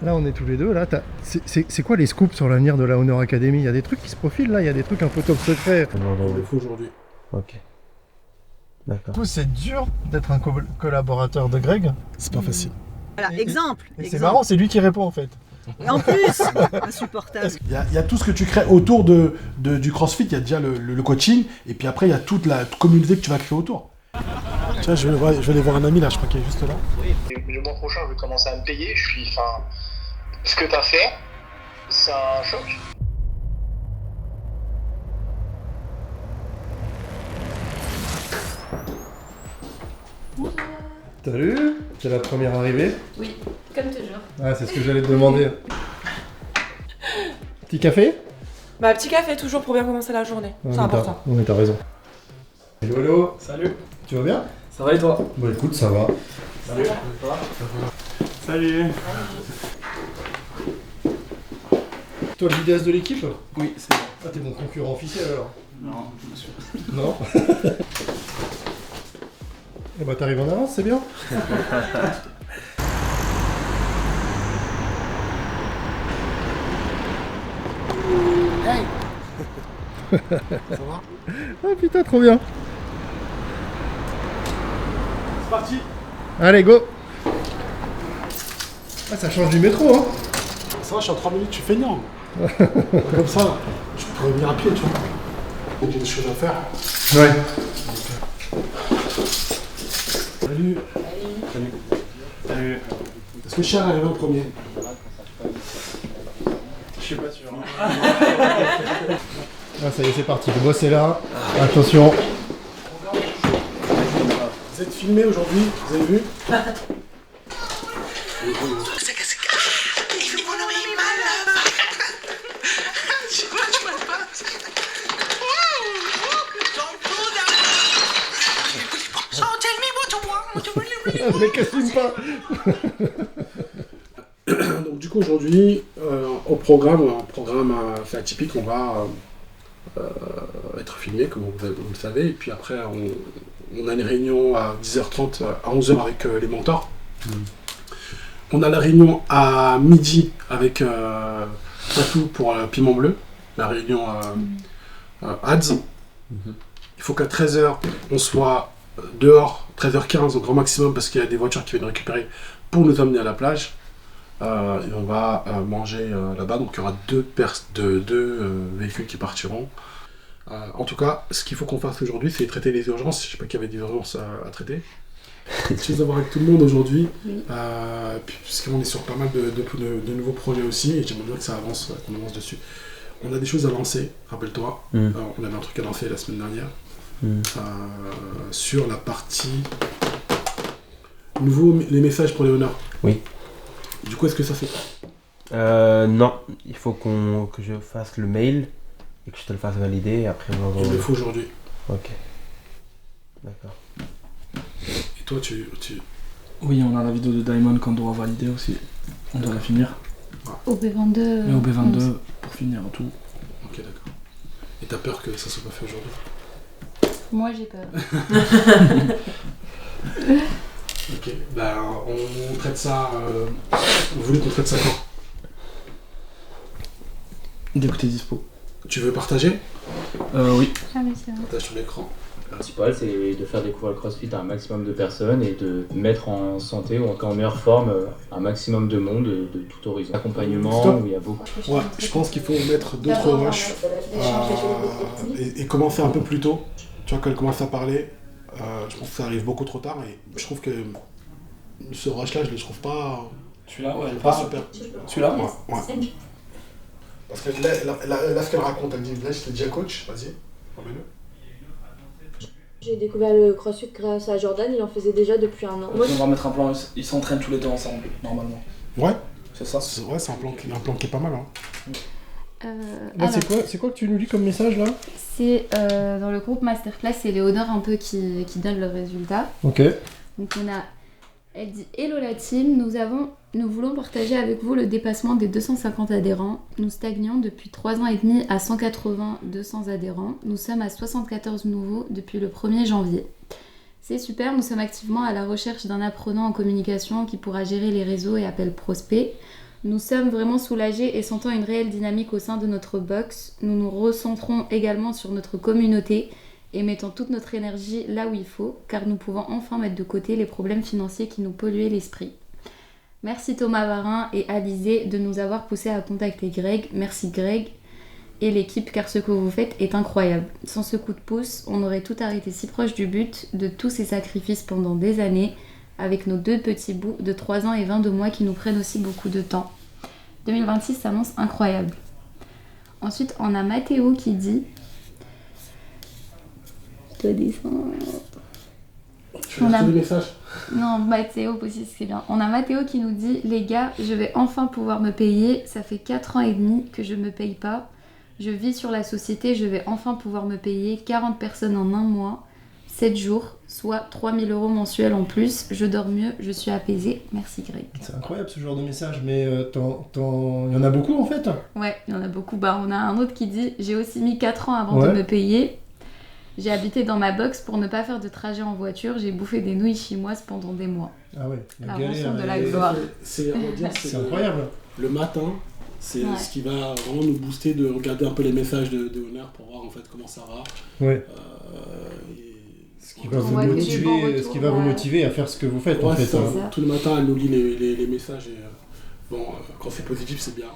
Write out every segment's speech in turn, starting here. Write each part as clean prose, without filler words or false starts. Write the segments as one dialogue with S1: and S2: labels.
S1: Là, on est tous les deux. Là, c'est quoi les scoops sur l'avenir de la Honor Academy? Il y a des trucs qui se profilent là, il y a des trucs un peu top secret.
S2: On le fait aujourd'hui.
S3: Ok. D'accord.
S1: Du coup, c'est dur d'être un collaborateur de Greg.
S2: C'est pas facile.
S4: Voilà,
S1: Et
S4: exemple.
S1: c'est marrant, c'est lui qui répond en fait.
S4: Et en plus, insupportable.
S2: Il y a tout ce que tu crées autour du CrossFit. Il y a déjà le coaching, et puis après, il y a toute la communauté que tu vas créer autour. Tu vois, je vais aller voir un ami là, je crois qu'il est juste là.
S5: Le mois prochain, je vais commencer à me payer. Ce que t'as fait, c'est un choc.
S1: Salut, c'est la première arrivée.
S6: Oui, comme toujours.
S1: Ah, c'est ce que j'allais te demander. Petit café?
S6: Bah, petit café toujours pour bien commencer la journée. C'est important.
S1: Oui, t'as raison. Hello, hello.
S7: Salut.
S1: Tu vas bien?
S7: Ça va et toi?
S1: Bon, écoute, ça va.
S7: Salut. Salut.
S1: Toi, le vidéaste de l'équipe?
S7: Oui, c'est bon.
S1: Ah, t'es mon concurrent officiel alors?
S7: Non, bien sûr.
S1: Non. Eh bah, t'arrives en avance, c'est bien.
S2: Hey. Ça va?
S1: Ah putain, trop bien.
S2: C'est parti.
S1: Allez, go. Ah, ça change du métro, hein.
S2: Ça va, je suis en 3 minutes, je suis feignant. Comme ça, je pourrais venir à pied, tu vois. J'ai des choses à faire.
S1: Ouais.
S2: Salut.
S7: Salut.
S2: Est-ce que Cher est arrivé en premier?
S7: Je suis pas sûr.
S1: Ah, ça y est, c'est parti. Le boss est là. Attention.
S2: Vous êtes filmé aujourd'hui, vous avez vu?
S1: Mais casse-lui pas.
S2: Donc du coup aujourd'hui, au programme, un programme fait atypique, on va être filmé comme vous le savez, et puis après on a une réunion à 10h30, à 11h avec les mentors. On a la réunion à midi avec Fatou pour Piment Bleu, la réunion ads. Il faut qu'à 13h on soit dehors, 13h15 au grand maximum, parce qu'il y a des voitures qui viennent récupérer pour nous amener à la plage. Et on va manger là-bas, donc il y aura deux véhicules qui partiront. En tout cas, ce qu'il faut qu'on fasse aujourd'hui, c'est traiter les urgences. Je sais pas qu'il y avait des urgences à traiter. Je vais avoir avec tout le monde aujourd'hui, puisqu'on est sur pas mal de nouveaux projets aussi, et j'aimerais bien que ça avance, qu'on avance dessus. On a des choses à lancer, rappelle-toi. On avait un truc à lancer la semaine dernière. Sur la partie les messages pour les honneurs.
S3: Oui.
S2: Du coup, est-ce que ça fait?
S3: Non, il faut que je fasse le mail et que je te le fasse valider et après on va...
S2: Il le faut aujourd'hui.
S3: Ok. D'accord.
S2: Et toi, tu...
S7: Oui, on a la vidéo de Diamond qu'on doit valider aussi. On doit la finir.
S6: Au B22.
S7: Et au B22 pour finir tout.
S2: Ok, d'accord. Et t'as peur que ça soit pas fait aujourd'hui?
S6: Moi j'ai peur.
S2: Ok, ben on traite ça... Vous voulez qu'on traite ça quand?
S7: Dès que t'es dispo.
S2: Tu veux partager?
S7: Oui.
S6: Ah oui, c'est vrai.
S2: Partage ton écran.
S8: Le principal, c'est de faire découvrir le CrossFit à un maximum de personnes et de mettre en santé ou en meilleure forme un maximum de monde de tout horizon. Accompagnement,
S2: Stop.
S8: où il y a beaucoup.
S2: Ouais, je pense qu'il faut mettre d'autres rushs et commencer un peu plus tôt. Tu vois, quand elle commence à parler, je pense que ça arrive beaucoup trop tard, et je trouve que ce rush là, je le trouve pas...
S7: Celui-là, ouais,
S2: pas super.
S7: Celui-là?
S2: Ouais. Parce que là, ce qu'elle raconte, elle dit, là, j'étais déjà coach, vas-y, remets-le.
S9: J'ai découvert le CrossFit grâce à Jordan, il en faisait déjà depuis un an.
S7: On va mettre un plan, ils s'entraînent tous les deux ensemble, normalement.
S2: Ouais.
S7: C'est ça?
S2: Ouais, c'est un plan qui est pas mal. Hein.
S1: Là, c'est quoi que tu nous lis comme message là?
S6: C'est dans le groupe Masterclass, c'est Léonore un peu qui donne le résultat.
S1: Ok.
S6: Donc elle dit: Hello la team, nous voulons partager avec vous le dépassement des 250 adhérents. Nous stagnons depuis 3 ans et demi à 180-200 adhérents. Nous sommes à 74 nouveaux depuis le 1er janvier. C'est super, nous sommes activement à la recherche d'un apprenant en communication qui pourra gérer les réseaux et appels prospects. Nous sommes vraiment soulagés et sentant une réelle dynamique au sein de notre box. Nous nous recentrons également sur notre communauté et mettons toute notre énergie là où il faut, car nous pouvons enfin mettre de côté les problèmes financiers qui nous polluaient l'esprit. Merci Thomas Varin et Alizé de nous avoir poussé à contacter Greg. Merci Greg et l'équipe, car ce que vous faites est incroyable. Sans ce coup de pouce, on aurait tout arrêté si proche du but, de tous ces sacrifices pendant des années, avec nos 2 petits bouts de 3 ans et 22 mois qui nous prennent aussi beaucoup de temps. 2026 s'annonce incroyable. Ensuite, on a Mathéo qui dit... Je dois descendre...
S2: Tu fais tous les messages.
S6: Non, Mathéo aussi, c'est bien. On a Mathéo qui nous dit « Les gars, je vais enfin pouvoir me payer. Ça fait 4 ans et demi que je me paye pas. Je vis sur la société, je vais enfin pouvoir me payer 40 personnes en un mois. 7 jours, soit 3000 € mensuels en plus. Je dors mieux, je suis apaisée. Merci Greg. »
S1: C'est incroyable ce genre de message, mais il y en a beaucoup en fait.
S6: Ouais, il y en a beaucoup. On a un autre qui dit « J'ai aussi mis 4 ans avant de me payer. J'ai habité dans ma box pour ne pas faire de trajet en voiture. J'ai bouffé des nouilles chinoises pendant des mois. »
S1: Ah ouais,
S6: la rançon de la gloire.
S2: C'est
S1: incroyable.
S2: Le matin, c'est ce qui va vraiment nous booster de regarder un peu les messages de Honor pour voir en fait comment ça va.
S1: Ouais. Ce qui va vous motiver à faire ce que vous faites en fait.
S2: Tout le matin, elle nous lit les messages et quand c'est positif, c'est bien.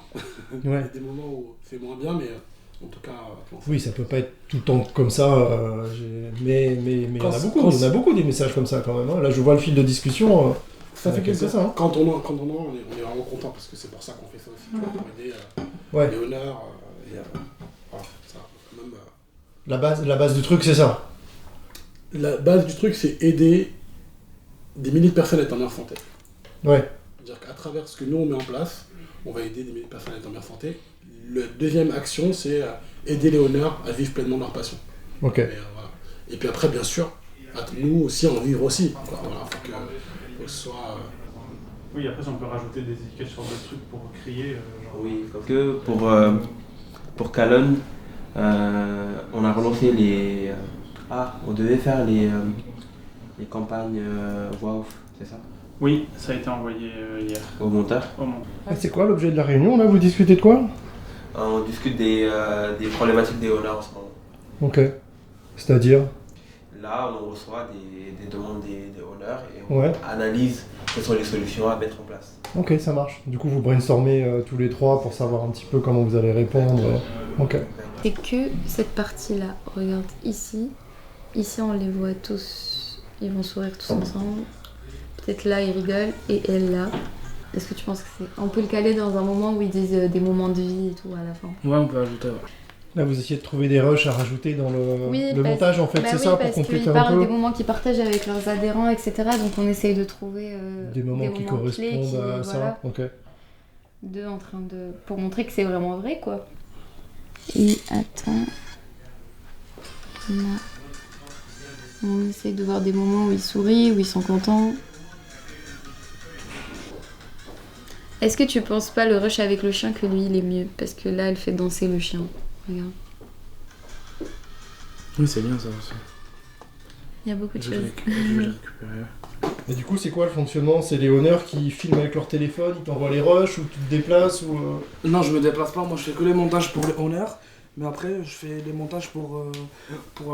S2: Il y a des moments où c'est moins bien, mais en tout cas...
S1: Oui, ça peut pas être tout le temps comme ça, mais il y en a beaucoup. Il y en a beaucoup des messages comme ça quand même. Hein. Là, je vois le fil de discussion.
S2: Ça fait quelque chose. Hein. Quand on est vraiment content parce que c'est pour ça qu'on fait ça aussi, pour aider les honneurs. Ça, même,
S1: la base du truc, c'est ça.
S2: La base du truc, c'est aider des milliers de personnes à être en meilleure santé.
S1: Ouais.
S2: C'est-à-dire qu'à travers ce que nous on met en place, on va aider des milliers de personnes à être en meilleure santé. La deuxième action, c'est aider les honneurs à vivre pleinement leur passion.
S1: Ok.
S2: Et puis après, bien sûr, nous aussi en vivre aussi. Quoi. Voilà, faut que ce soit.
S10: Oui, après, on peut rajouter des étiquettes sur d'autres trucs pour crier.
S3: Oui, parce que pour Calonne, on a relancé les. On devait faire les campagnes voix off, c'est ça?
S10: Oui, ça a été envoyé hier.
S3: Au monteur.
S1: C'est quoi l'objet de la réunion là? Vous discutez de quoi?
S3: On discute des problématiques des honneurs en ce moment.
S1: Ok. C'est-à-dire?
S3: Là, on reçoit des demandes des honneurs et on analyse quelles sont les solutions à mettre en place.
S1: Ok, ça marche. Du coup, vous brainstormez tous les trois pour savoir un petit peu comment vous allez répondre. Ok.
S6: C'est que cette partie-là. Regarde ici. Ici, on les voit tous. Ils vont sourire tous ensemble. Peut-être là, ils rigolent. Et elle, là. Est-ce que tu penses que c'est... On peut le caler dans un moment où ils disent des moments de vie et tout à la fin.
S7: Ouais, on peut ajouter.
S1: Là, vous essayez de trouver des rushs à rajouter dans le montage, en fait, c'est ça, pour compléter un peu.
S6: Ils parlent des moments qu'ils partagent avec leurs adhérents, etc. Donc, on essaye de trouver
S1: des moments qui correspondent à ça. Ok.
S6: Pour montrer que c'est vraiment vrai, quoi. Et attends... On essaye de voir des moments où ils sourient, où ils sont contents. Est-ce que tu penses pas le rush avec le chien que lui il est mieux? Parce que là elle fait danser le chien. Regarde.
S7: Oui, c'est bien ça aussi.
S6: Il y a beaucoup de choses.
S7: Je vais les récupérer.
S1: Et du coup, c'est quoi le fonctionnement? C'est les honneurs qui filment avec leur téléphone, ils t'envoient les rushs ou tu te déplaces ou
S7: Non, je me déplace pas. Moi, je fais que les montages pour les honneurs. Mais après, je fais les montages pour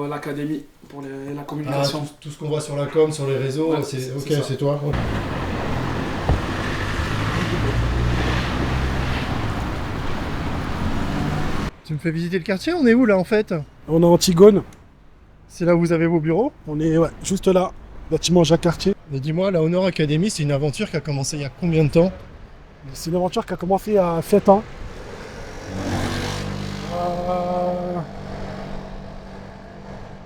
S7: l'académie, pour la communication.
S1: Tout ce qu'on voit sur la com, sur les réseaux, c'est toi. Okay. Tu me fais visiter le quartier? On est où là en fait?
S2: On est à Antigone.
S1: C'est là où vous avez vos bureaux?
S2: On est juste là, bâtiment Jacques Cartier.
S1: Et dis-moi, la Honor Academy, c'est une aventure qui a commencé il y a combien de temps?
S2: C'est une aventure qui a commencé il y a 7 ans.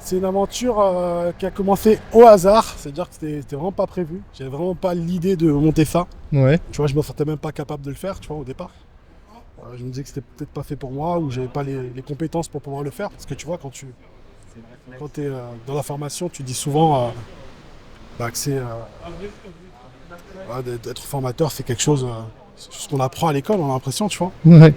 S2: C'est une aventure qui a commencé au hasard, c'est-à-dire que c'était vraiment pas prévu. J'avais vraiment pas l'idée de monter ça.
S1: Ouais.
S2: Tu vois, je me sentais même pas capable de le faire, tu vois, au départ. Je me disais que c'était peut-être pas fait pour moi ou j'avais pas les compétences pour pouvoir le faire. Parce que tu vois, quand tu es dans la formation, tu dis souvent que d'être formateur, c'est quelque chose, ce qu'on apprend à l'école, on a l'impression, tu vois.
S1: Ouais.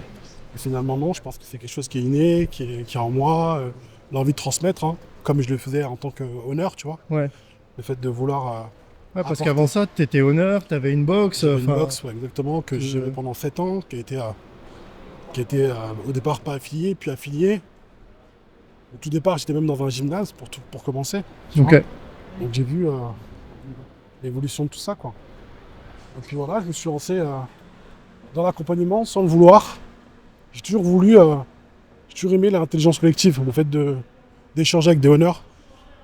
S2: Et finalement, non, je pense que c'est quelque chose qui est inné, qui est en moi, l'envie de transmettre, hein, comme je le faisais en tant qu'honneur, tu vois.
S1: Ouais.
S2: Le fait de vouloir
S1: Ouais, parce qu'avant ça, tu étais honneur, tu avais une box.
S2: J'avais une box, ouais, exactement, que j'ai gérée pendant 7 ans, qui était au départ pas affiliée, puis affiliée. Au tout départ, j'étais même dans un gymnase pour commencer.
S1: Ok.
S2: Donc j'ai vu l'évolution de tout ça, quoi. Et puis voilà, je me suis lancé dans l'accompagnement sans le vouloir. J'ai toujours aimé l'intelligence collective, le fait d'échanger avec des honneurs.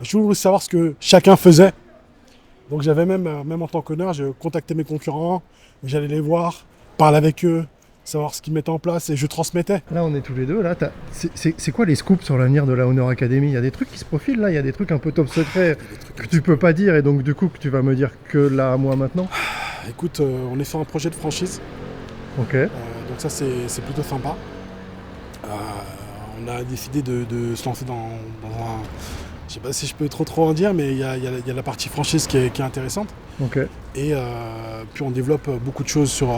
S2: J'ai toujours voulu savoir ce que chacun faisait. Donc j'avais même en tant qu'honneur, je contactais mes concurrents, j'allais les voir, parler avec eux, savoir ce qu'ils mettaient en place et je transmettais.
S1: Là, on est tous les deux. Là, c'est quoi les scoops sur l'avenir de la Honor Academy? Il y a des trucs qui se profilent là, il y a des trucs un peu top secret que tu peux pas dire et donc du coup que tu vas me dire que là, moi, maintenant.
S2: Écoute, on est sur un projet de franchise.
S1: Ok.
S2: Donc ça, c'est plutôt sympa. On a décidé de se lancer dans un... Je sais pas si je peux trop en dire, mais il y a la partie franchise qui est intéressante.
S1: Ok.
S2: Et puis on développe beaucoup de choses sur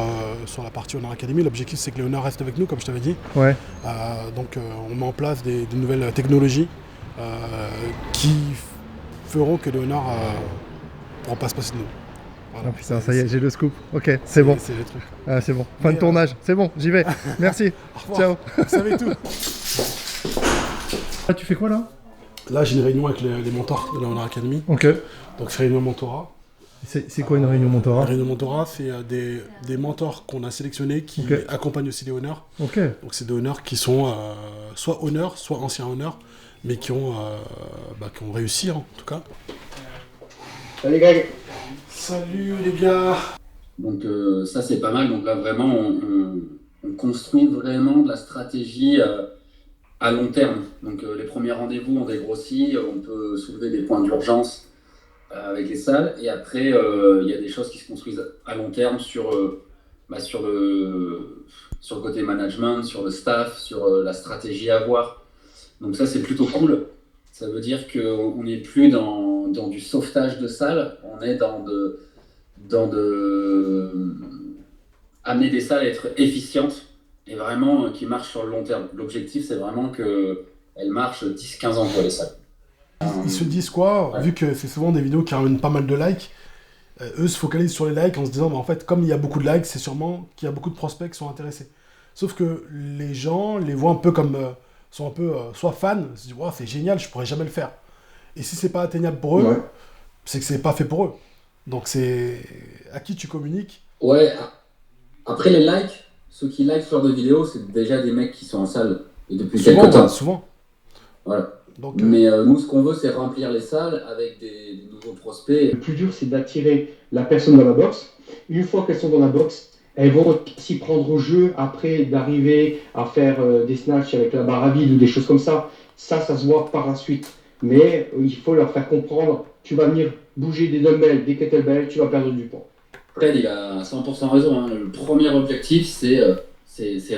S2: la partie Honor Academy. L'objectif, c'est que les honneurs restent avec nous, comme je t'avais dit.
S1: Ouais.
S2: Donc on met en place de nouvelles technologies qui feront que les honneurs ne pourront pas se passer de nous. Voilà.
S1: Ah putain, ça y est, j'ai le scoop. Ok, c'est bon.
S2: C'est les trucs.
S1: Ah, c'est bon. Fin de tournage. C'est bon, j'y vais. Merci. Ciao.
S2: Vous savez tout.
S1: Ah, tu fais quoi là?
S2: Là, j'ai une réunion avec les mentors de la Honor Academy.
S1: Ok.
S2: Donc c'est réunion mentorat.
S1: C'est quoi une réunion mentorat?
S2: Une réunion mentorat, c'est des mentors qu'on a sélectionnés qui accompagnent aussi les honneurs.
S1: Ok.
S2: Donc c'est des honneurs qui sont soit honneurs, soit anciens honneurs, mais qui ont réussi en tout cas.
S11: Salut Greg.
S2: Salut les gars.
S11: Donc ça c'est pas mal, donc là vraiment on construit vraiment de la stratégie à long terme. Donc les premiers rendez-vous on dégrossit, on peut soulever des points d'urgence avec les salles et après il y a des choses qui se construisent à long terme sur le côté management, sur le staff, sur la stratégie à avoir. Donc ça c'est plutôt cool. Ça veut dire qu'on n'est plus dans du sauvetage de salles, on est dans amener des salles à être efficientes et vraiment qui marchent sur le long terme. L'objectif, c'est vraiment qu'elles marchent 10-15 ans pour les salles.
S2: Ils se disent quoi,
S11: ouais.
S2: Vu que c'est souvent des vidéos qui ramènent pas mal de likes, eux se focalisent sur les likes en se disant, en fait, comme il y a beaucoup de likes, c'est sûrement qu'il y a beaucoup de prospects qui sont intéressés. Sauf que les gens les voient un peu comme... sont un peu soit fans, se disent, wow, c'est génial, je pourrais jamais le faire. Et si c'est pas atteignable pour eux, ouais. C'est que c'est pas fait pour eux. Donc c'est à qui tu communiques.
S11: Ouais, après les likes, ceux qui likent sur des vidéos, c'est déjà des mecs qui sont en salle et depuis quelques temps.
S2: Souvent.
S11: Voilà. Donc, mais nous, ce qu'on veut, c'est remplir les salles avec des nouveaux prospects.
S12: Le plus dur, c'est d'attirer la personne dans la box. Une fois qu'elles sont dans la box, elles vont s'y prendre au jeu après d'arriver à faire des snatchs avec la barre à vide ou des choses comme ça. Ça se voit par la suite. Mais il faut leur faire comprendre, tu vas venir bouger des dumbbells, des kettlebells, tu vas perdre du poids.
S11: Fred, il a 100% raison. Hein. Le premier objectif, c'est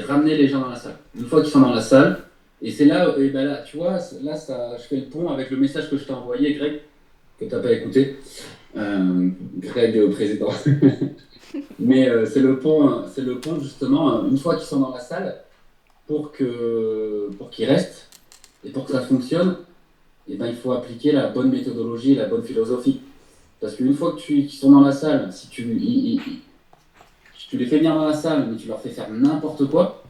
S11: ramener les gens dans la salle. Une fois qu'ils sont dans la salle, et c'est là, et ben là, tu vois, là, je fais le pont avec le message que je t'ai envoyé, Greg, que tu n'as pas écouté. Greg, président. Mais c'est le pont justement, une fois qu'ils sont dans la salle, pour qu'ils restent et pour que ça fonctionne, et ben, il faut appliquer la bonne méthodologie et la bonne philosophie. Parce qu'une fois qu'ils sont dans la salle, si tu les fais venir dans la salle, mais tu leur fais faire n'importe quoi,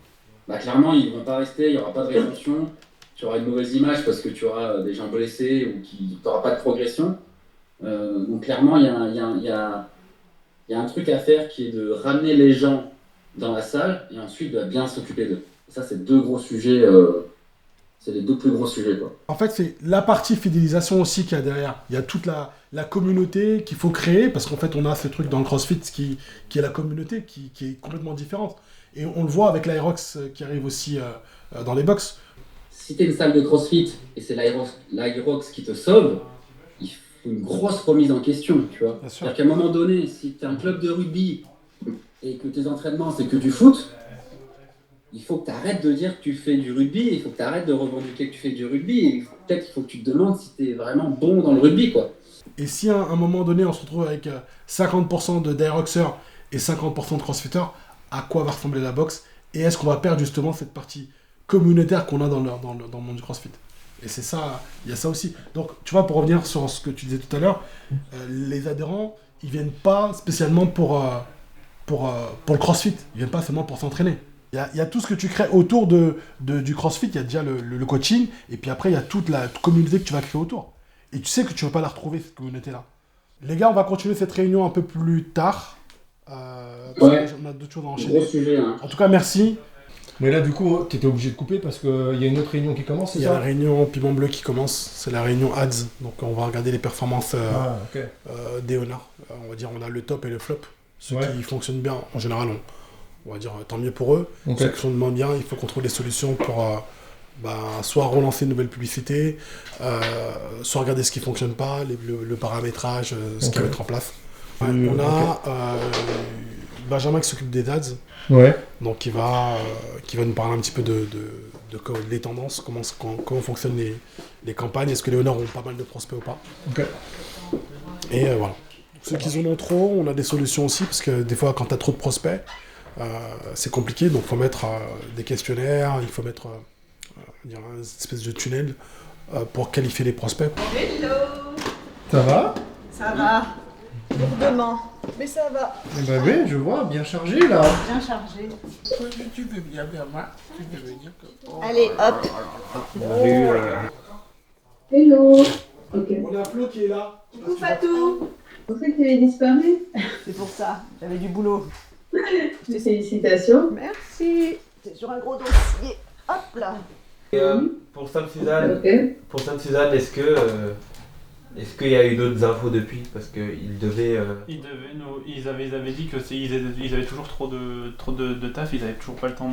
S11: bah clairement ils ne vont pas rester, il n'y aura pas de rétention, tu auras une mauvaise image parce que tu auras des gens blessés ou tu n'auras pas de progression. Donc clairement, il y a un truc à faire qui est de ramener les gens dans la salle et ensuite de bien s'occuper d'eux. Ça, c'est deux gros sujets, c'est les deux plus gros sujets, quoi.
S2: En fait, c'est la partie fidélisation aussi qu'il y a derrière. Il y a toute la communauté qu'il faut créer, parce qu'en fait, on a ce truc dans le CrossFit qui est la communauté, qui est complètement différente. Et on le voit avec l'Aerox qui arrive aussi dans les box.
S11: Si tu es une salle de CrossFit et c'est l'Aerox qui te sauve, il faut une grosse remise en question, tu vois. C'est-à-dire qu'à un moment donné, si tu es un club de rugby et que tes entraînements, c'est que du foot, il faut que tu arrêtes de dire que tu fais du rugby, il faut que tu arrêtes de revendiquer que tu fais du rugby, peut-être qu'il faut que tu te demandes si tu es vraiment bon dans le rugby, quoi.
S2: Et si à un moment donné, on se retrouve avec 50% de Aeroxers et 50% de Crossfitters, à quoi va ressembler la boxe? Et est-ce qu'on va perdre justement cette partie communautaire qu'on a dans le monde du CrossFit? Et c'est ça, il y a ça aussi. Donc, tu vois, pour revenir sur ce que tu disais tout à l'heure, les adhérents, ils viennent pas spécialement pour le CrossFit. Ils viennent pas seulement pour s'entraîner. Il y a tout ce que tu crées autour du CrossFit. Il y a déjà le coaching, et puis après, il y a toute la communauté que tu vas créer autour. Et tu sais que tu ne vas pas la retrouver, cette communauté-là. Les gars, on va continuer cette réunion un peu plus tard. Parce qu'on a d'autres choses à enchaîner.
S11: Gros sujet, hein.
S2: En tout cas, merci.
S1: Mais là, du coup, tu étais obligé de couper parce qu'il y a une autre réunion qui commence, c'est ça?
S2: Il y a la réunion Piment Bleu qui commence, c'est la réunion Ads. Donc on va regarder les performances des Honor. On va dire on a le top et le flop. Ceux qui fonctionnent bien, en général, on va dire tant mieux pour eux. Ceux qui fonctionnent moins bien, il faut qu'on trouve des solutions pour soit relancer une nouvelle publicité, soit regarder ce qui ne fonctionne pas, le paramétrage, ce qu'il y a à mettre en place. On a Benjamin qui s'occupe des ads. Donc qui va nous parler un petit peu des tendances, comment fonctionnent les campagnes, est-ce que les Honors ont pas mal de prospects ou pas. Et voilà. Ceux qui en ont trop, on a des solutions aussi, parce que des fois quand tu as trop de prospects, c'est compliqué, donc il faut mettre des questionnaires, il faut mettre une espèce de tunnel pour qualifier les prospects.
S4: Hello.
S1: Ça va?
S4: Ça va. Lourdement, mais ça va.
S1: Bah oui, je vois, bien chargé là.
S4: Bien chargé.
S13: Tu veux bien vers moi? Tu veux dire que...
S4: Allez, hop.
S9: Hello. Ok.
S2: On a Flo qui est là.
S4: Coucou Fatou.
S9: Vous pensez que tu avais disparu?
S4: C'est pour ça, j'avais du boulot.
S9: Félicitations.
S4: Merci. C'est sur un gros dossier. Hop là.
S3: Et, pour Sainte-Suzanne, est-ce qu'il y a eu d'autres infos depuis? Parce qu'ils devaient...
S10: Ils avaient dit qu'ils avaient toujours trop de taf, ils n'avaient toujours pas le temps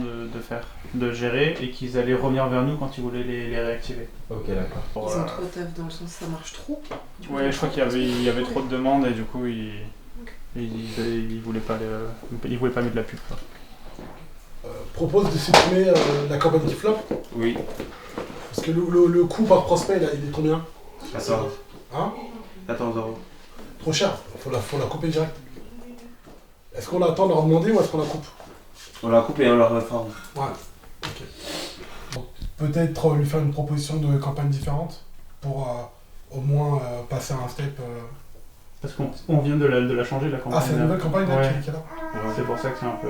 S10: de gérer, et qu'ils allaient revenir vers nous quand ils voulaient les réactiver.
S3: Ok, d'accord.
S14: Ils ont trop de taf dans le sens ça marche trop.
S10: Ouais, je crois qu'il y avait trop de demandes et du coup ils voulaient pas mettre de la pub.
S2: Propose de supprimer la campagne qui flop.
S3: Oui.
S2: Parce que le coût par prospect, là, il est combien?
S3: 14.
S2: Hein?
S3: 14 €.
S2: Trop cher, faut la couper direct. Est-ce qu'on attend de leur demander ou est-ce qu'on la coupe?
S3: On la coupe et on la reforme.
S2: Ouais, ok. Donc, peut-être lui faire une proposition de campagne différente pour au moins passer à un step.
S10: Parce qu'on vient de la changer la campagne.
S2: Ah, c'est une nouvelle campagne là, qui est là.
S10: C'est pour ça que c'est un peu.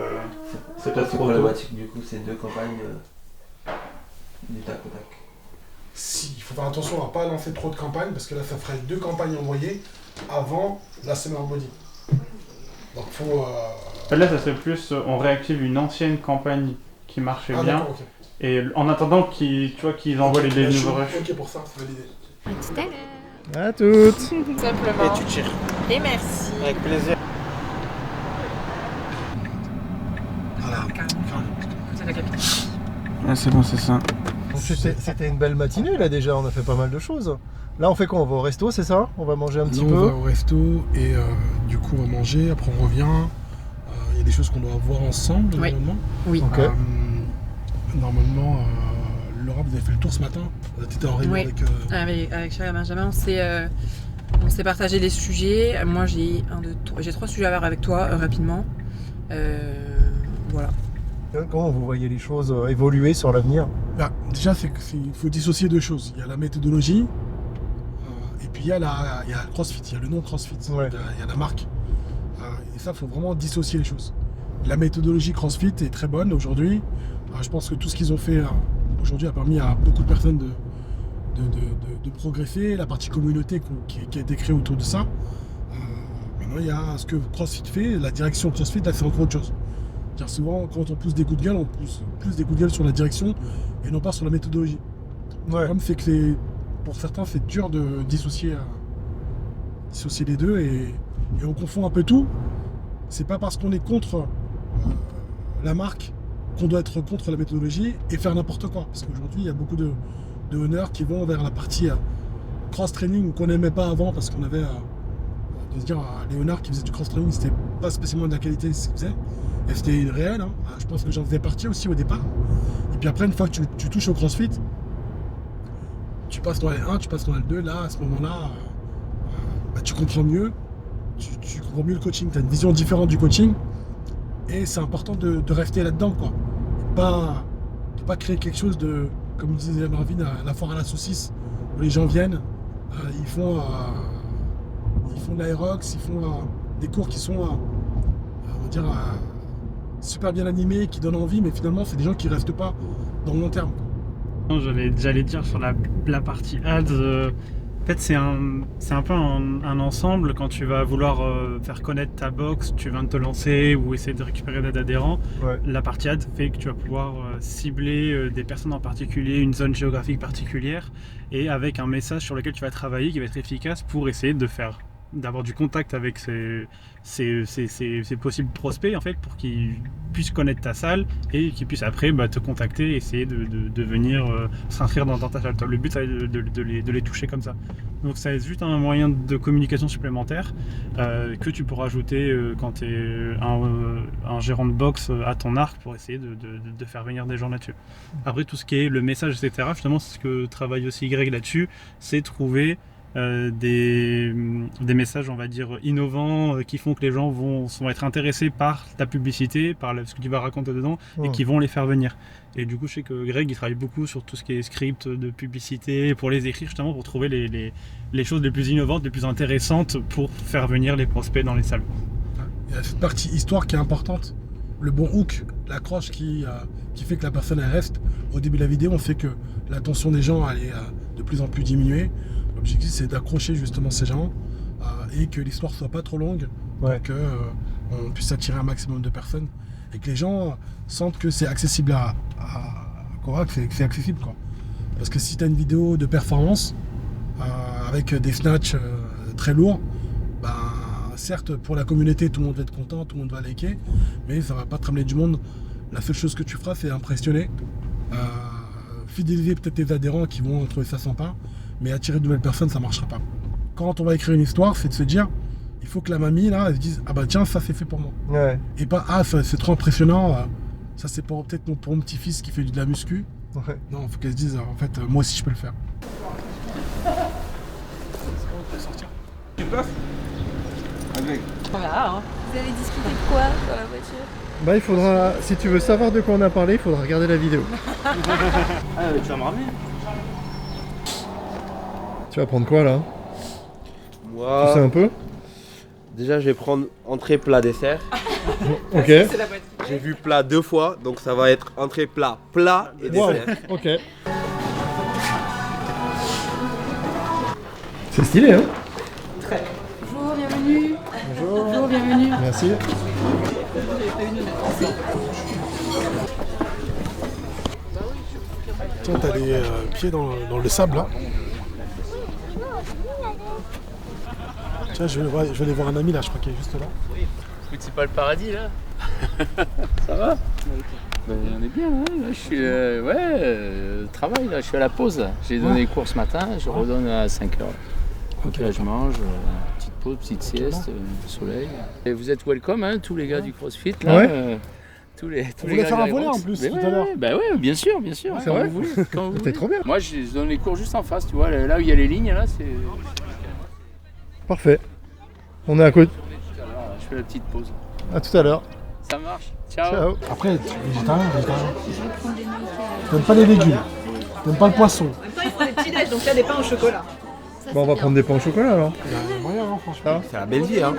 S3: C'est peut-être problématique du coup, c'est deux campagnes du tac au tac.
S2: Il faut faire attention à ne pas lancer trop de campagnes parce que là ça ferait 2 campagnes envoyées avant la Summer Body. Donc faut.
S10: Là ça serait plus on réactive une ancienne campagne qui marchait bien.
S2: Okay.
S10: Et en attendant qu'ils envoient les nouveaux rushs.
S2: Ok pour ça, c'est validé.
S6: À tout à l'heure.
S1: À toutes.
S14: Simplement.
S13: Et tu tires.
S14: Et merci.
S13: Avec plaisir.
S2: Voilà.
S14: C'est la capitale.
S10: Ouais, c'est bon, c'est ça.
S1: C'était une belle matinée là déjà, on a fait pas mal de choses. Là on fait quoi? On va au resto, c'est ça? On va manger un petit peu?
S2: On va au resto et du coup on va manger, après on revient. Il y a des choses qu'on doit voir ensemble normalement.
S14: Oui.
S1: Ok.
S2: Normalement, Laura, vous avez fait le tour ce matin. Tu étais en réunion
S14: avec Charles et Benjamin, on s'est partagé les sujets. Moi j'ai 3 sujets à voir avec toi rapidement. Voilà.
S1: Comment vous voyez les choses évoluer sur l'avenir?
S2: Déjà, il faut dissocier 2 choses. Il y a la méthodologie et puis il y a le CrossFit, il y a le nom CrossFit, il y a la marque. Et ça, il faut vraiment dissocier les choses. La méthodologie CrossFit est très bonne aujourd'hui. Je pense que tout ce qu'ils ont fait aujourd'hui a permis à beaucoup de personnes de progresser. La partie communauté qui a été créée autour de ça. Maintenant, il y a ce que CrossFit fait, la direction CrossFit, là, c'est encore autre chose. Car souvent, quand on pousse des coups de gueule, on pousse plus des coups de gueule sur la direction et non pas sur la méthodologie. Le problème, c'est que pour certains, c'est dur de dissocier les deux et on confond un peu tout. C'est pas parce qu'on est contre la marque qu'on doit être contre la méthodologie et faire n'importe quoi. Parce qu'aujourd'hui, il y a beaucoup de honneurs qui vont vers la partie cross-training qu'on n'aimait pas avant parce qu'on avait de se dire les honneurs qui faisaient du cross-training, c'était pas spécialement de la qualité de ce qu'ils faisaient. Et c'était réel, hein. Je pense que j'en faisais partie aussi au départ. Et puis après, une fois que tu touches au CrossFit, tu passes dans L1, tu passes dans L2, là, à ce moment-là, tu comprends mieux. Tu comprends mieux le coaching, tu as une vision différente du coaching. Et c'est important de rester là-dedans, quoi. De pas créer quelque chose de, comme disait Marvin, la foire à la saucisse, où les gens viennent, ils font de l'aérox, ils font des cours qui sont, on va dire, super bien animés, qui donnent envie, mais finalement, c'est des gens qui restent pas dans le long terme.
S10: Non, j'allais dire sur la partie ads, en fait c'est un peu un ensemble. Quand tu vas vouloir faire connaître ta box, tu viens de te lancer ou essayer de récupérer d'adhérents, la partie ads fait que tu vas pouvoir cibler des personnes en particulier, une zone géographique particulière, et avec un message sur lequel tu vas travailler qui va être efficace pour essayer d'avoir du contact avec ces possibles prospects en fait, pour qu'ils puissent connaître ta salle et qu'ils puissent après te contacter et essayer de venir s'inscrire dans ta salle. Le but c'est de les toucher comme ça. Donc c'est juste un moyen de communication supplémentaire que tu pourras ajouter quand tu es un gérant de box à ton arc pour essayer de faire venir des gens là-dessus. Après tout ce qui est le message etc, justement c'est ce que travaille aussi Greg là-dessus, c'est trouver des messages on va dire innovants qui font que les gens vont être intéressés par ta publicité, par ce que tu vas raconter dedans et qui vont les faire venir. Et du coup je sais que Greg il travaille beaucoup sur tout ce qui est script de publicité pour les écrire justement pour trouver les choses les plus innovantes, les plus intéressantes pour faire venir les prospects dans les salles.
S2: Il y a cette partie histoire qui est importante, le bon hook, l'accroche qui fait que la personne elle reste. Au début de la vidéo on sait que l'attention des gens elle est de plus en plus diminuée. L'objectif c'est d'accrocher justement ces gens et que l'histoire soit pas trop longue pour qu'on puisse attirer un maximum de personnes et que les gens sentent que c'est accessible à Quora, que c'est accessible quoi. Parce que si tu as une vidéo de performance avec des snatchs très lourds, certes pour la communauté tout le monde va être content, tout le monde va liker, mais ça va pas te ramener du monde. La seule chose que tu feras c'est impressionner, fidéliser peut-être tes adhérents qui vont trouver ça sympa, mais attirer de nouvelles personnes ça marchera pas. Quand on va écrire une histoire c'est de se dire il faut que la mamie là elle se dise ah bah tiens ça c'est fait pour moi, et pas ah c'est trop impressionnant, ça c'est peut-être pour mon petit-fils qui fait de la muscu. Non, il faut qu'elle se dise en fait moi aussi je peux le faire.
S13: Tu peux avec.
S4: Voilà, hein. Vous allez discuter de quoi dans la voiture?
S1: Il faudra, si tu veux savoir de quoi on a parlé, il faudra regarder la vidéo.
S10: Tu vas me ramener.
S1: Tu vas prendre quoi là?
S3: Moi,
S1: tu sais un peu?
S3: Déjà je vais prendre entrée, plat, dessert.
S1: Ok.
S3: J'ai vu plat 2 fois, donc ça va être entrée, plat, plat et dessert.
S1: Ok. C'est stylé hein?
S4: Très. Bonjour, bienvenue.
S1: Bonjour,
S4: bienvenue.
S1: Merci.
S2: Tiens, t'as les pieds dans le sable là. Tiens, je vais aller voir un ami là, je crois qu'il est juste là.
S15: C'est pas le paradis là. Ça va? Ben, on est bien, hein. Là, je suis travail là, je suis à la pause là. J'ai donné les cours ce matin, je redonne à 5h. Donc là je mange, petite pause, petite sieste, soleil. Et vous êtes welcome hein, tous les gars du CrossFit là. Tous les
S2: vous voulez faire un volet en plus tout à l'heure.
S15: Bah ouais, bien sûr.
S1: C'est vrai. T'es trop bien.
S15: Moi je donne les cours juste en face, tu vois, là où il y a les lignes là c'est.
S1: Parfait. On est à côté.
S15: Je fais la petite pause.
S1: À tout à l'heure.
S15: Ça marche. Ciao.
S2: Après, végétarien. T'aimes pas les légumes. T'aimes pas le poisson.
S4: En même temps, il faut des petits déj, donc il y a des pains au chocolat.
S1: Bon, on va prendre des pains au chocolat alors.
S2: Il y a moyen, hein, franchement.
S3: C'est la Belgique, hein.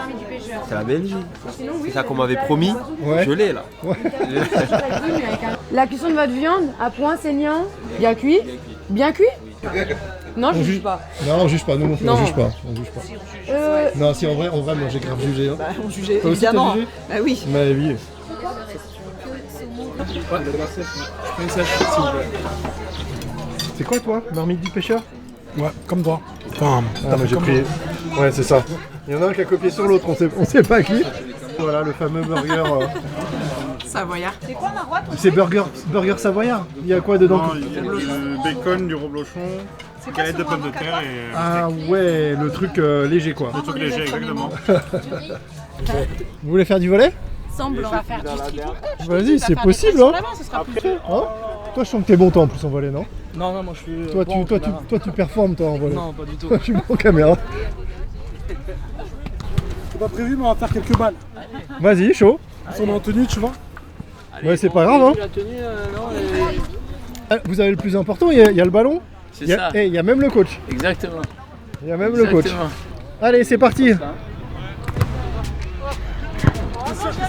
S3: C'est la Belgique. C'est ça qu'on m'avait promis. Je l'ai là.
S9: La cuisson de votre viande à point saignant, bien cuit. Bien cuit? Non, je juge pas.
S1: Non, on juge pas, nous non plus, on juge pas. Non, si en vrai, moi j'ai grave jugé. Hein.
S4: On jugeait, évidemment. Bah oui.
S1: Bah oui. C'est quoi toi, marmite du pêcheur?
S2: Ouais, comme toi. Enfin,
S1: j'ai pris. Ouais, c'est ça. Il y en a un qui a copié sur l'autre, on sait pas qui. Voilà, le fameux burger.
S14: Savoyard.
S4: C'est quoi Marois?
S1: C'est burger savoyard. Il y a quoi dedans?
S10: Il y a du bacon, du reblochon, galette de pommes de terre et...
S1: Ah ouais, le truc léger quoi.
S10: Le truc léger, exactement.
S1: Vous voulez faire du volley?
S14: Semblant. On va faire du street.
S1: Vas-y, c'est possible hein. Toi je sens que t'es bon toi en plus en volley, non?
S7: Non, moi je suis.
S1: Toi tu performes toi en volley.
S7: Non, pas du tout.
S1: Toi tu es en caméra.
S2: C'est pas prévu, mais on va faire quelques balles.
S1: Vas-y, chaud.
S2: Ils sont en tenue, tu vois.
S1: Ouais, c'est pas grave hein.
S15: La tenue,
S1: Vous avez le plus important, il y a le ballon.
S15: C'est ça.
S1: Et il y a même le coach.
S15: Exactement.
S1: Il y a même le coach. Allez, c'est parti.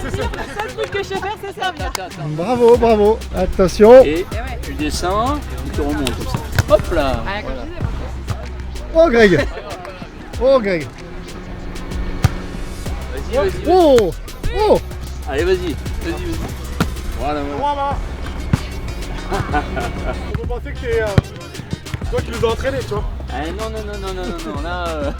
S4: Le seul truc que je sais faire, c'est servir.
S1: Bravo, bravo. Attention.
S15: Et tu descends, tu remontes comme ça. Hop là. Voilà.
S1: Oh, Greg. Oh, Greg.
S15: Vas-y.
S1: Oh. Oh.
S15: Allez, vas-y. Voilà.
S2: On peut penser que c'est toi qui nous as entraînés, tu vois.
S15: Non, là...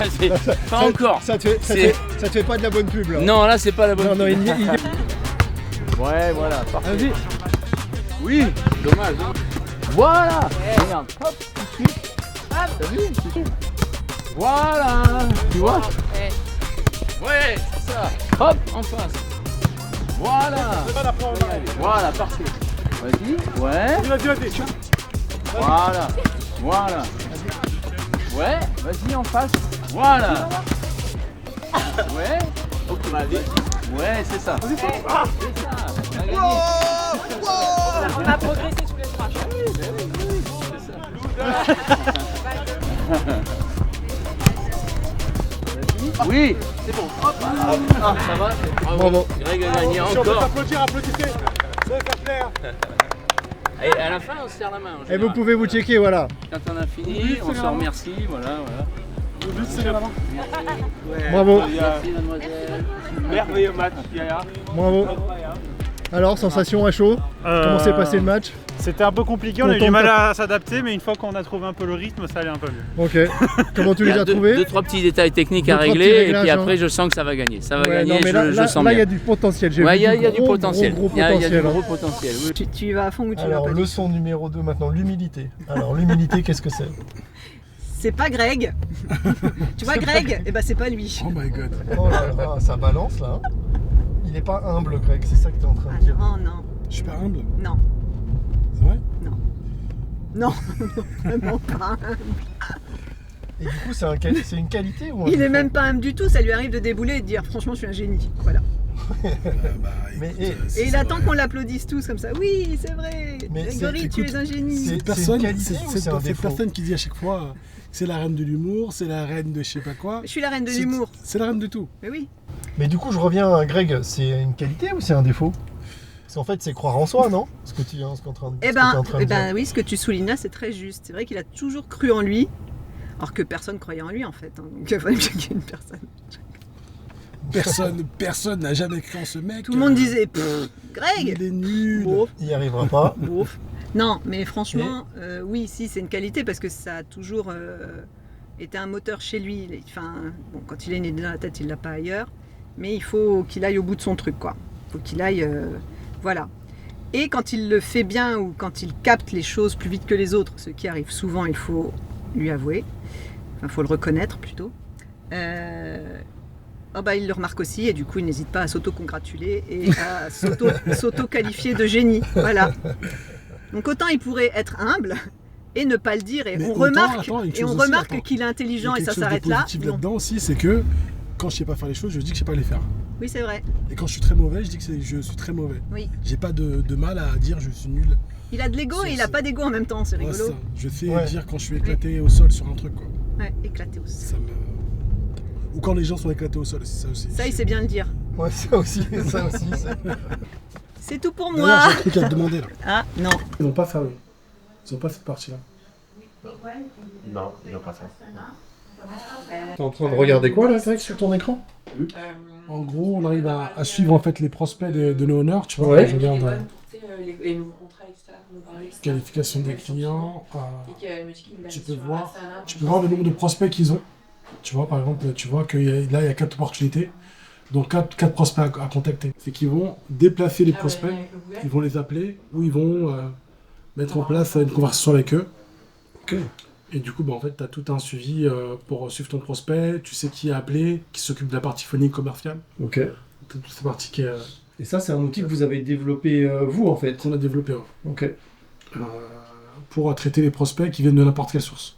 S15: c'est pas encore.
S1: Ça te fait pas de la bonne pub, là.
S15: Non, là, c'est pas la bonne pub.
S1: Ouais,
S15: voilà, parfait. Vas-y. Oui, dommage. Voilà. Regarde, hop, tout de suite. T'as vu, tout de suite. Voilà, tu vois. Ouais, c'est ça. Hop, en face. Voilà. Voilà, parfait. Vas-y, ouais.
S2: Vas-y.
S15: Voilà. Ouais, vas-y en face. Voilà. Ouais. Ok, ouais, c'est ça. C'est ça. On a gagné.
S4: On a progressé tous les trois.
S15: Oui, c'est bon. Hop. Ah, ça va. Bravo. Greg a gagné encore.
S2: On peut t'applaudir, applaudissez. Ça va faire.
S15: Et à la fin, on se serre la main.
S1: Et vous pouvez vous checker, voilà.
S15: Quand on a fini, on se remercie, voilà.
S2: Juste serrer la main.
S1: Bravo.
S15: Merci, mademoiselle.
S2: Merveilleux match, Yaya.
S1: Bravo. Alors, sensation à chaud. Comment s'est passé le match?
S10: C'était un peu compliqué, on a eu du mal à s'adapter, mais une fois qu'on a trouvé un peu le rythme, ça allait un peu mieux.
S1: Ok. Comment tu les as trouvés?
S15: Deux, trois petits détails techniques à régler, et puis après, je sens que ça va gagner. Ça va gagner,
S1: non, mais
S15: je sens bien.
S1: Là, il y a du potentiel.
S15: Ouais, il y a du potentiel.
S1: Gros
S15: Il y a du
S1: potentiel.
S15: gros potentiel. Oui.
S4: Tu y vas à fond ou tu y vas
S1: Alors,
S4: pas?
S1: leçon numéro 2 maintenant, l'humilité. Alors, l'humilité, qu'est-ce que c'est?
S4: C'est pas Greg. Tu vois Greg? Eh ben c'est pas lui.
S2: Oh my god.
S1: Oh là là, ça balance là. Il est pas humble, Greg, c'est ça que tu es en train de dire.
S4: Non.
S2: Je suis pas humble.
S4: Non.
S2: C'est vrai?
S4: Non, vraiment pas humble.
S1: Et du coup, c'est une qualité ou un
S4: Il est
S1: défaut?
S4: même pas humble du tout, ça lui arrive de débouler et de dire franchement je suis un génie. Voilà. Et il attend qu'on l'applaudisse tous comme ça. Oui, c'est vrai. Grégory, tu es un génie.
S2: C'est cette personne qui dit à chaque fois c'est la reine de l'humour, c'est la reine de je sais pas quoi.
S4: Je suis la reine de l'humour.
S2: C'est la reine de tout.
S4: Mais oui.
S1: Mais du coup, je reviens à Greg, c'est une qualité ou c'est un défaut? Parce qu'en fait, c'est croire en soi, non? Ce que tu es en train de dire.
S4: Oui, ce que tu soulignes là, c'est très juste. C'est vrai qu'il a toujours cru en lui, alors que personne croyait en lui en fait. Donc il fallait bien qu'il y ait une personne.
S2: Personne n'a jamais cru en ce mec.
S4: Tout le monde disait Greg,
S2: il est nul.
S1: Il n'y arrivera pas.
S4: Non, mais franchement, oui, si, c'est une qualité parce que ça a toujours été un moteur chez lui. Enfin, bon, quand il est né dans la tête, il l'a pas ailleurs. Mais il faut qu'il aille au bout de son truc, quoi. Il faut qu'il aille, voilà. Et quand il le fait bien ou quand il capte les choses plus vite que les autres, ce qui arrive souvent, il faut lui avouer. Enfin, il faut le reconnaître plutôt. Il le remarque aussi et du coup il n'hésite pas à s'auto-congratuler et à s'auto-qualifier de génie. Voilà. Donc autant il pourrait être humble et ne pas le dire et on remarque qu'il est intelligent et ça s'arrête là.
S2: Ce qui est positif là-dedans aussi, c'est que quand je sais pas faire les choses, je dis que je sais pas les faire.
S4: Oui, c'est vrai.
S2: Et quand je suis très mauvais, je dis que je suis très mauvais.
S4: Oui.
S2: J'ai pas de mal à dire je suis nul.
S4: Il a de l'ego et il a pas d'ego en même temps, c'est rigolo.
S2: Ça. Je sais dire quand je suis éclaté au sol sur un truc, quoi.
S4: Ouais, éclaté au sol.
S2: Ou quand les gens sont éclatés au sol, c'est ça aussi.
S4: Ça, il sait bien le dire.
S1: Ouais, ça aussi.
S4: C'est tout pour moi.
S2: J'ai un truc à te demander là.
S4: Ah, non.
S2: Ils n'ont pas fermé. Ils n'ont pas cette partie-là.
S3: Non, ils n'ont pas fait.
S1: T'es en train de regarder quoi là, Greg, sur ton écran?
S2: En gros, on arrive à suivre en fait les prospects de nos honneurs, tu vois.
S1: Ouais.
S2: Je regarde
S14: les nouveaux contrats, etc.
S2: qualification des clients. Tu peux voir le nombre de prospects qu'ils ont. Tu vois, par exemple, tu vois qu'il y a 4 opportunités, donc 4 prospects à contacter. C'est qu'ils vont déplacer les prospects, ils vont les appeler, ou ils vont mettre en place une conversation avec eux.
S1: Okay.
S2: Et du coup, en fait, tu as tout un suivi pour suivre ton prospect, tu sais qui est appelé, qui s'occupe de la partie phonique commerciale.
S1: Ok.
S2: Tu as toute cette partie qui est...
S1: Et ça, c'est un outil que vous avez développé vous, en fait?
S2: Qu'on a développé,
S1: Ok.
S2: pour traiter les prospects qui viennent de n'importe quelle source.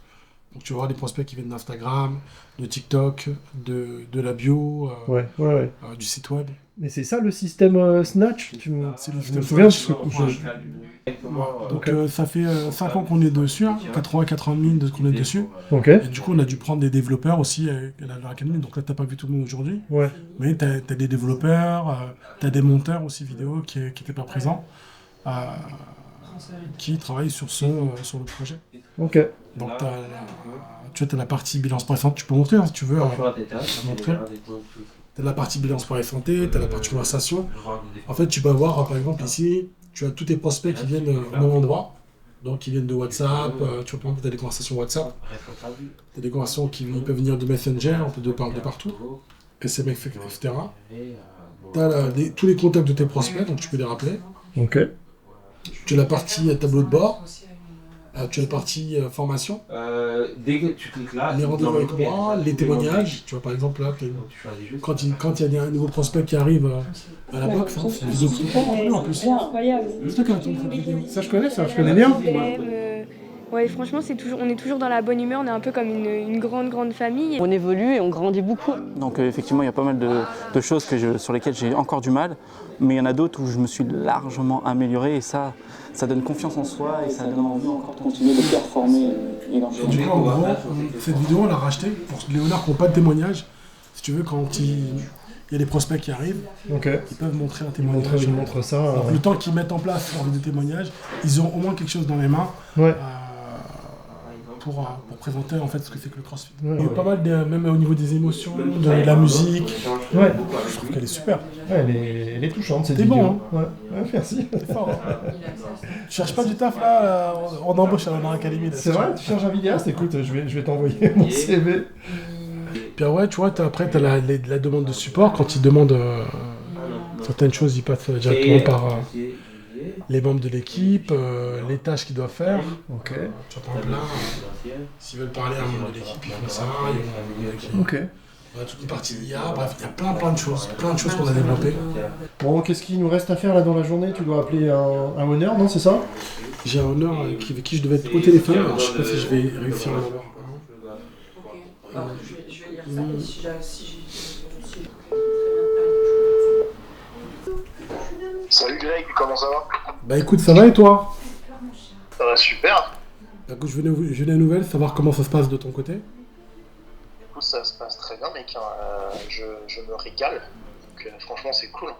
S2: Donc tu vas voir des prospects qui viennent d'Instagram, de TikTok, de la bio,
S1: Ouais.
S2: du site web.
S1: Mais c'est ça le système Snatch
S2: C'est le
S1: Je
S2: système
S1: me souviens
S2: Snatch.
S1: parce que
S2: Donc ça fait 5 ans qu'on est dessus, 4 ans et demi qu'on est dessus.
S1: Ok.
S2: Et du coup, on a dû prendre des développeurs aussi à l'académie. Donc là, t'as pas vu tout le monde aujourd'hui.
S1: Ouais.
S2: Mais t'as des développeurs, t'as des monteurs aussi vidéo qui n'étaient pas présents, qui travaillent sur le projet.
S1: Ok.
S2: Donc tu as la partie bilan sport et santé, tu peux montrer si tu veux. Montrer. T'as la partie bilan sport et santé, t'as la partie conversation. En fait, tu peux avoir, par exemple, ici, tu as tous tes prospects qui viennent au même endroit. Donc, qui viennent de WhatsApp. Tu vois, par exemple, tu as des conversations WhatsApp. Tu as des conversations qui peuvent venir de Messenger, de partout. SMS, etc. Tu as tous les contacts de tes prospects, donc tu peux les rappeler.
S1: Ok.
S2: Tu as la partie tableau de bord. Tu as la partie formation.
S3: Dès que tu cliques là,
S2: les rendez-vous avec moi, les témoignages. Tu vois, par exemple, là, quand il y a un nouveau prospect qui arrive à la box, c'est une vidéo en plus.
S16: C'est incroyable.
S1: Ça, je connais bien.
S16: Ouais, franchement, on est toujours dans la bonne humeur, on est un peu comme une grande famille.
S17: On évolue et on grandit beaucoup. Donc effectivement, il y a pas mal de choses sur lesquelles j'ai encore du mal, mais il y en a d'autres où je me suis largement amélioré et ça donne confiance en soi et ça donne envie encore de continuer de performer.
S2: Du coup, en gros, cette vidéo, on l'a rachetée pour les honneurs qui n'ont pas de témoignage. Si tu veux, quand il y a des prospects qui arrivent, ils peuvent montrer un témoignage.
S1: Ils montrent ça.
S2: Donc, le temps qu'ils mettent en place leur vidéo de témoignage, ils ont au moins quelque chose dans les mains.
S1: Ouais.
S2: Pour présenter en fait ce que c'est que le CrossFit. Il y a pas mal, même au niveau des émotions, de la musique.
S1: Ouais.
S2: Je trouve qu'elle est super.
S1: Ouais, elle est touchante, cette
S2: T'es
S1: vidéo.
S2: bon, hein.
S1: Ouais, merci.
S2: T'es fort. Tu cherches pas du taf là, on embauche à la Academy.
S1: C'est vrai, tu cherches un vidéaste, écoute, je vais t'envoyer mon CV.
S2: Puis ouais, tu vois, après t'as la demande de support. Quand ils demandent certaines choses, ils passent directement par les membres de l'équipe, les tâches qu'ils doivent faire.
S1: Ok.
S2: Tu vois, par exemple là, s'ils veulent parler à un membre de l'équipe, ils font ça.
S1: Ok.
S2: On a toute une partie d'IA, bref, il y a plein de choses qu'on a développées.
S1: Bon, qu'est-ce qu'il nous reste à faire là dans la journée? Tu dois appeler un honneur, non, c'est ça?
S2: J'ai un honneur avec qui je devais être au téléphone, alors je sais pas si je vais réussir à l'avoir.
S14: Je vais lire ça et si j'ai...
S5: Salut Greg, comment ça va?
S2: Bah écoute, ça va et toi?
S5: Ça va super.
S2: Bah écoute, je venais aux nouvelles, savoir comment ça se passe de ton côté.
S5: Écoute, ça se passe très bien mec, je me régale, donc franchement c'est cool.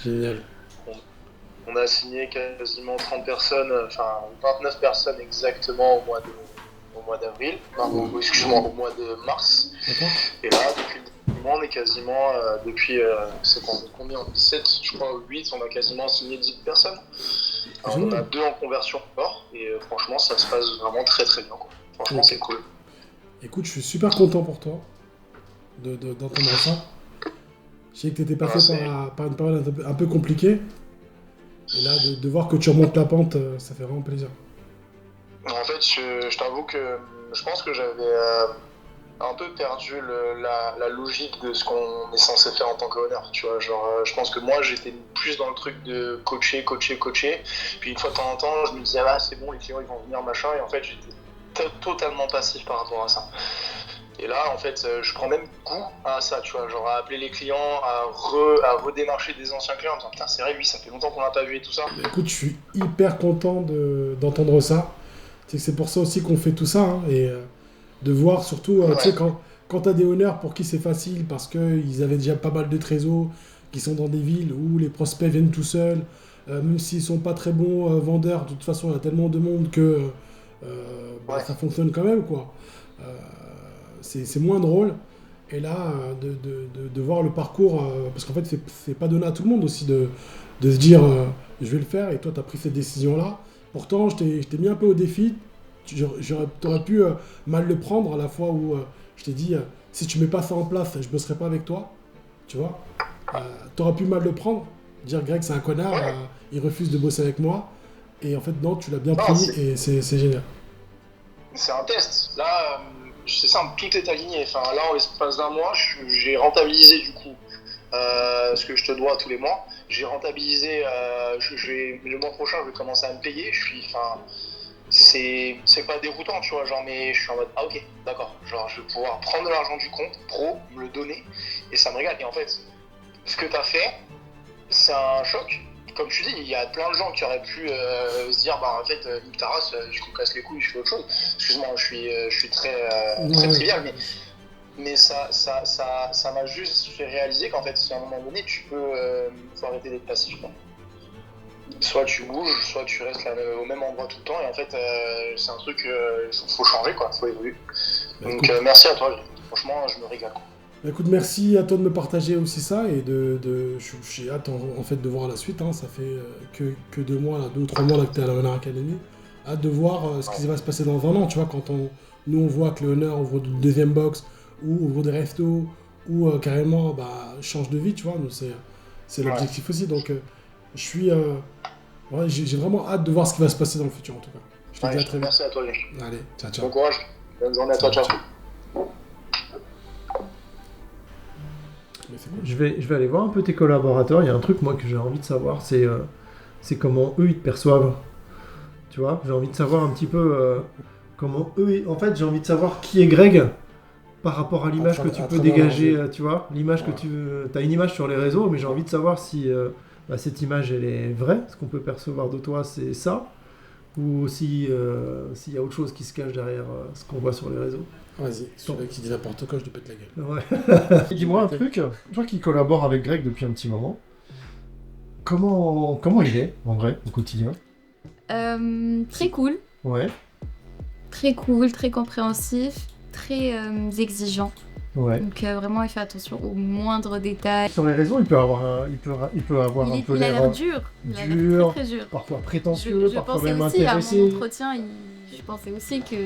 S2: Génial.
S5: On a signé quasiment 30 personnes, enfin 29 personnes exactement au mois d'avril, excuse-moi, au mois de mars.
S2: D'accord.
S5: Et là, depuis le moment, on est quasiment, c'est combien, 17, je crois, 8, on a quasiment signé 10 personnes. Alors, on a 2 en conversion encore, et franchement, ça se passe vraiment très très bien, quoi. Franchement, c'est cool.
S2: Écoute, je suis super content pour toi d'entendre ça. Je sais que tu étais passé par une période un peu compliquée. Et là, de voir que tu remontes la pente, ça fait vraiment plaisir.
S5: En fait, je t'avoue que je pense que j'avais un peu perdu la logique de ce qu'on est censé faire en tant qu'honneur, tu vois, genre je pense que moi j'étais plus dans le truc de coacher, puis une fois de temps en temps je me disais ah c'est bon, les clients ils vont venir machin, et en fait j'étais totalement passif par rapport à ça. Et là en fait je prends même goût à ça, tu vois, genre à appeler les clients, à redémarcher des anciens clients en disant putain c'est vrai lui ça fait longtemps qu'on l'a pas vu et tout ça.
S2: Écoute, je suis hyper content d'entendre ça. C'est pour ça aussi qu'on fait tout ça, hein, et de voir surtout, tu sais, quand tu as des honneurs pour qui c'est facile, parce qu'ils avaient déjà pas mal de trésors, qui sont dans des villes où les prospects viennent tout seuls, même s'ils sont pas très bons vendeurs, de toute façon il y a tellement de monde que ça fonctionne quand même, quoi. C'est moins drôle, et là, de voir le parcours, parce qu'en fait c'est pas donné à tout le monde aussi de se dire je vais le faire, et toi tu as pris cette décision-là. Pourtant, je t'ai mis un peu au défi. T'aurais pu mal le prendre à la fois où je t'ai dit si tu mets pas ça en place, je bosserai pas avec toi. Tu vois, t'aurais pu mal le prendre, dire Greg c'est un connard, il refuse de bosser avec moi. Et en fait non, tu l'as bien pris et c'est génial.
S5: C'est un test. Là, c'est simple, tout est aligné. Enfin, là, en l'espace d'un mois, j'ai rentabilisé du coup ce que je te dois tous les mois. J'ai rentabilisé, le mois prochain, je vais commencer à me payer. c'est pas déroutant, tu vois, genre, mais je suis en mode, ah ok, d'accord, genre, je vais pouvoir prendre de l'argent du compte pro, me le donner, et ça me régale. Et en fait, ce que t'as fait, c'est un choc. Comme tu dis, il y a plein de gens qui auraient pu se dire, bah en fait, nique ta race, je me casse les couilles, je fais autre chose. Excuse-moi, je suis très trivial, mais ça m'a juste fait réaliser qu'en fait, si à un moment donné, faut arrêter d'être passif, quoi. Soit tu bouges, soit tu restes au même endroit tout le temps, et en fait, c'est un truc, faut changer, quoi, faut évoluer. Donc merci à toi, franchement, je me régale.
S2: Écoute, merci à toi de me partager aussi ça, et j'ai hâte en fait de voir la suite, hein. Ça fait que 2 mois, là, 2 ou 3 mois là, que t'es à la Honor Academy. Hâte de voir ce qui va se passer dans 1 an, tu vois, quand nous on voit que le Honor ouvre une deuxième box, ou ouvre des restos, ou carrément change de vie, tu vois, nous, c'est l'objectif aussi, donc j'ai vraiment hâte de voir ce qui va se passer dans le futur, en tout cas. Je te dis à très vite.
S5: Merci à toi, Greg.
S2: Allez, ciao.
S5: Bon courage, bonne journée à toi, ciao.
S1: Je vais aller voir un peu tes collaborateurs. Il y a un truc, moi, que j'ai envie de savoir, c'est comment eux, ils te perçoivent. Tu vois, j'ai envie de savoir un petit peu comment eux... En fait, j'ai envie de savoir qui est Greg par rapport à l'image que tu peux dégager, tu vois. L'image que tu... T'as une image sur les réseaux, mais j'ai envie de savoir si cette image, elle est vraie. Ce qu'on peut percevoir de toi, c'est ça. Ou s'il y a autre chose qui se cache derrière ce qu'on voit sur les réseaux.
S2: Vas-y, celui qui dit n'importe quoi, je lui pète la gueule.
S1: Ouais. Dis-moi un truc, toi qui collabores avec Greg depuis un petit moment, comment il est, en vrai, au quotidien?
S6: Très cool.
S1: Ouais.
S6: Très cool, très compréhensif, très exigeant.
S1: Ouais.
S6: Donc vraiment, il fait attention aux moindres détails.
S1: Sur les réseaux, il peut avoir un peu
S6: il a l'air dur. Il a l'air très dur.
S1: Parfois prétentieux,
S6: je
S1: parfois
S6: pensais
S1: même
S6: aussi,
S1: intéressé.
S6: à mon entretien, je pensais aussi que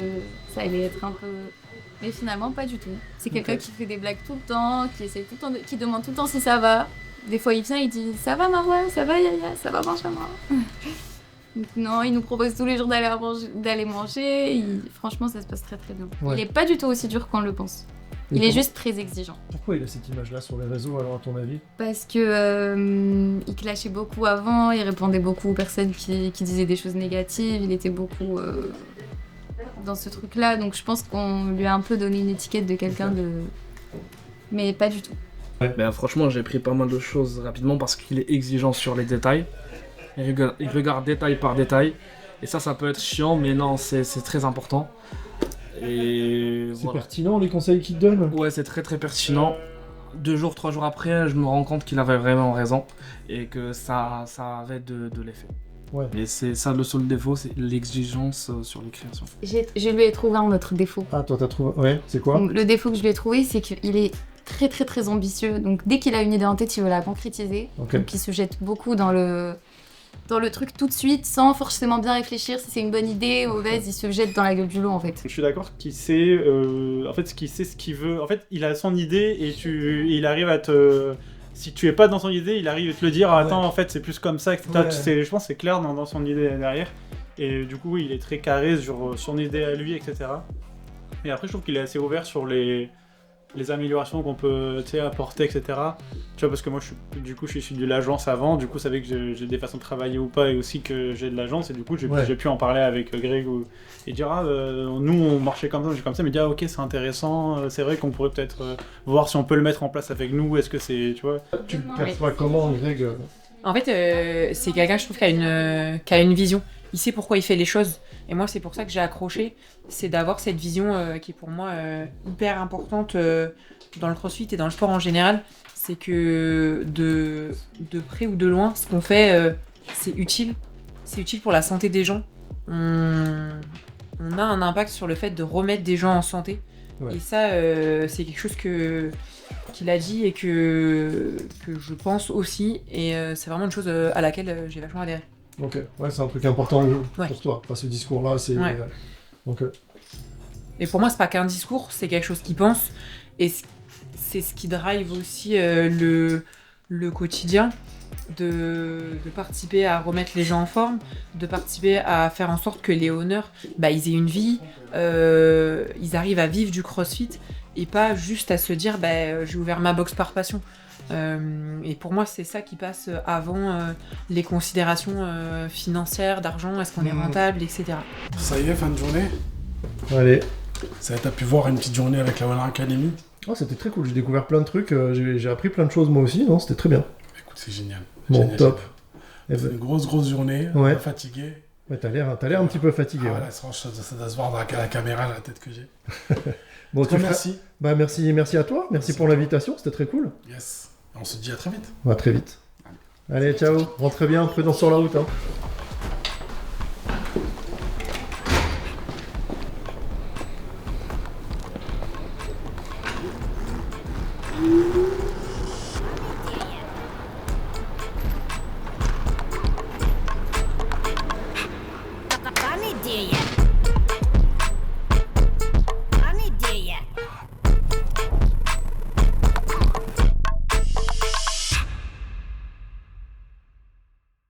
S6: ça allait être un peu... Mais finalement, pas du tout. C'est quelqu'un qui fait des blagues tout le temps, qui essaie tout le temps, qui demande tout le temps si ça va. Des fois, il vient, il dit « Ça va Marwa, ça va Yaya, ça va Benjamin ?» Non, il nous propose tous les jours d'aller manger. Franchement, ça se passe très très bien.
S1: Ouais.
S6: Il est pas du tout aussi dur qu'on le pense. Il est juste très exigeant.
S1: Pourquoi il a cette image-là sur les réseaux, alors, à ton avis?
S6: Parce que il clashait beaucoup avant, il répondait beaucoup aux personnes qui disaient des choses négatives, il était beaucoup dans ce truc-là, donc je pense qu'on lui a un peu donné une étiquette de quelqu'un de... Mais pas du tout.
S7: Ouais. Ben, franchement, j'ai pris pas mal de choses rapidement parce qu'il est exigeant sur les détails. Il regarde détail par détail. Et ça peut être chiant, mais non, c'est très important. Et
S1: c'est pertinent les conseils qu'il te donne?
S7: Ouais, c'est très très pertinent. 2 jours, 3 jours après, je me rends compte qu'il avait vraiment raison et que ça avait de l'effet.
S1: Ouais.
S7: Et c'est ça le seul défaut, c'est l'exigence sur les créations.
S6: Je lui ai trouvé un autre défaut.
S1: Ah, toi t'as trouvé? Ouais, c'est quoi?
S6: Donc, le défaut que je lui ai trouvé, c'est qu'il est très très très ambitieux. Donc dès qu'il a une idée en tête, il veut la concrétiser.
S1: Okay.
S6: Donc il se jette beaucoup dans le truc tout de suite, sans forcément bien réfléchir si c'est une bonne idée ou mauvaise, il se jette dans la gueule du loup en fait.
S10: Je suis d'accord qu'il sait, ce qu'il veut. En fait, il a son idée et il arrive à te... Si tu es pas dans son idée, il arrive à te le dire, attends, en fait, c'est plus comme ça, etc. Ouais. Je pense que c'est clair dans son idée derrière. Et du coup, il est très carré sur son idée à lui, etc. Et après, je trouve qu'il est assez ouvert sur les améliorations qu'on peut apporter, etc. Tu vois, parce que moi, je suis issu de l'agence avant, du coup, je savais que j'ai des façons de travailler ou pas, et aussi que j'ai de l'agence, et du coup, j'ai pu en parler avec Greg et dire, nous, on marchait comme ça, mais dire, ok, c'est intéressant, c'est vrai qu'on pourrait peut-être voir si on peut le mettre en place avec nous, est-ce que c'est, tu vois...
S1: Tu perçois comment, Greg?
S14: En fait, c'est quelqu'un, je trouve, qui a une vision. Il sait pourquoi il fait les choses. Et moi, c'est pour ça que j'ai accroché. C'est d'avoir cette vision qui est pour moi hyper importante dans le crossfit et dans le sport en général. C'est que de près ou de loin, ce qu'on fait, c'est utile. C'est utile pour la santé des gens. On a un impact sur le fait de remettre des gens en santé. Ouais. Et ça, c'est quelque chose qu'il a dit et que je pense aussi. Et c'est vraiment une chose à laquelle j'ai vachement adhéré.
S1: Ok, ouais, c'est un truc important pour toi. Enfin, ce discours-là, c'est...
S14: Ouais.
S1: Donc,
S14: Et pour moi, c'est pas qu'un discours, c'est quelque chose qu'il pense. Et c'est ce qui drive aussi le quotidien, de participer à remettre les gens en forme, de participer à faire en sorte que les honneurs, ils aient une vie, ils arrivent à vivre du crossfit et pas juste à se dire j'ai ouvert ma box par passion. Et pour moi, c'est ça qui passe avant les considérations financières, d'argent, est-ce qu'on est rentable, etc.
S2: Ça y est, fin de journée.
S1: Allez.
S2: Ça t'as pu voir une petite journée avec la One Academy.
S1: Oh, c'était très cool, j'ai découvert plein de trucs, j'ai appris plein de choses moi aussi, non, c'était très bien.
S2: Écoute, c'est génial.
S1: Bon,
S2: Génial,
S1: top.
S2: génial. C'est une grosse journée,
S1: Ouais.
S2: fatigué.
S1: Ouais, t'as l'air un petit peu fatigué.
S2: Ah,
S1: ouais.
S2: là, franchement, ça doit se voir dans la caméra, la tête que j'ai.
S1: Bon,
S2: Très merci.
S1: Bah, merci à toi, merci pour l'invitation, c'était très cool.
S2: Yes. On se dit à très vite.
S1: À très vite. Allez, ciao, rentrez bien, prudence sur la route. Hein.